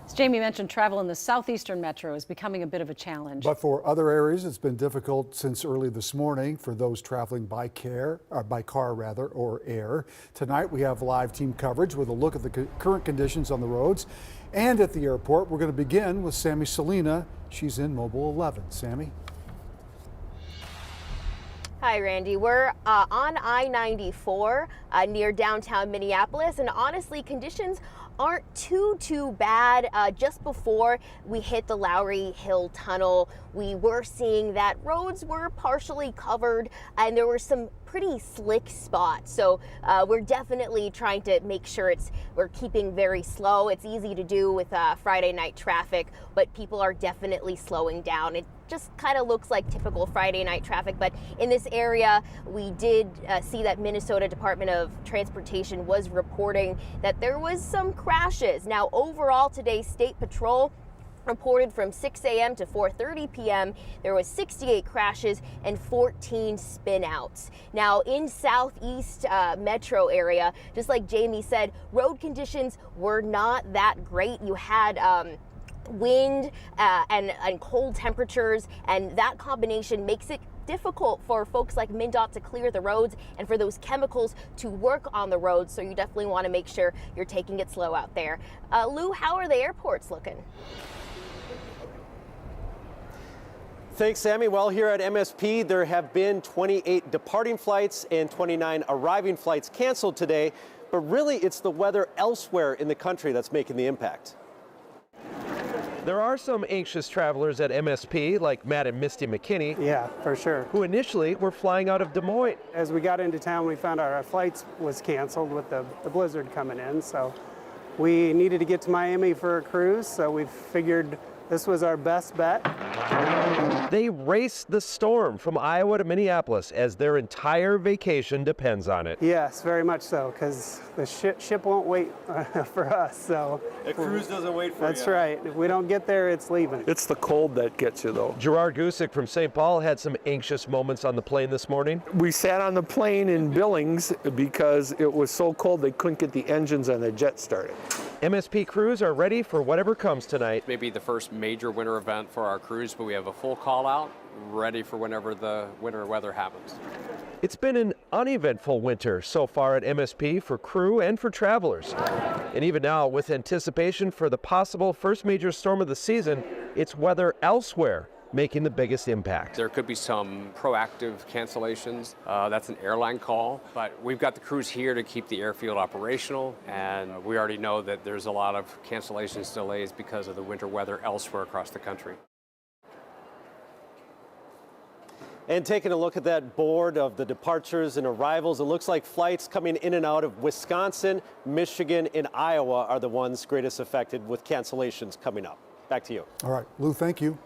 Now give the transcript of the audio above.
As Jamie mentioned, travel in the southeastern metro is becoming a bit of a challenge. But for other areas, it's been difficult since early this morning for those traveling by car or air. Tonight, we have live team coverage with a look at the current conditions on the roads and at the airport. We're going to begin with Sammy Selena. She's in Mobile 11. Sammy. Hi, Randy. We're on I-94 near downtown Minneapolis, and honestly, conditions aren't too bad. Just before we hit the Lowry Hill Tunnel, we were seeing that roads were partially covered and there were some pretty slick spots. So we're definitely trying to make sure we're keeping very slow. It's easy to do with Friday night traffic, but people are definitely slowing down. It just kind of looks like typical Friday night traffic, but in this area, we did see that Minnesota Department of Transportation was reporting that there was some crashes. Now, overall today, State Patrol reported from 6 a.m. to 4:30 p.m. there was 68 crashes and 14 spinouts. Now in southeast metro area, just like Jamie said, road conditions were not that great. You had wind and cold temperatures, and that combination makes it difficult for folks like MnDOT to clear the roads and for those chemicals to work on the roads. So you definitely want to make sure you're taking it slow out there. Lou, how are the airports looking? Thanks, Sammy. Well, here at MSP, there have been 28 departing flights and 29 arriving flights canceled today. But really, it's the weather elsewhere in the country that's making the impact. There are some anxious travelers at MSP, like Matt and Misty McKinney. Yeah, for sure. Who initially were flying out of Des Moines. As we got into town, we found our flights was canceled with the blizzard coming in. So we needed to get to Miami for a cruise. So we figured this was our best bet. They raced the storm from Iowa to Minneapolis as their entire vacation depends on it. Yes, very much so, because the ship won't wait for us. So The cruise doesn't wait for you. that's right. If we don't get there, it's leaving. It's the cold that gets you, though. Gerard Gusick from St. Paul had some anxious moments on the plane this morning. We sat on the plane in Billings because it was so cold they couldn't get the engines on the jet started. MSP crews are ready for whatever comes tonight. Maybe the first major winter event for our cruise, but we have a full call out ready for whenever the winter weather happens. It's been an uneventful winter so far at MSP for crew and for travelers. And even now, with anticipation for the possible first major storm of the season, it's weather elsewhere making the biggest impact. There could be some proactive cancellations. That's an airline call, but we've got the crews here to keep the airfield operational, and we already know that there's a lot of cancellations, delays because of the winter weather elsewhere across the country. And taking a look at that board of the departures and arrivals, it looks like flights coming in and out of Wisconsin, Michigan, and Iowa are the ones greatest affected with cancellations coming up. Back to you. All right, Lou, thank you.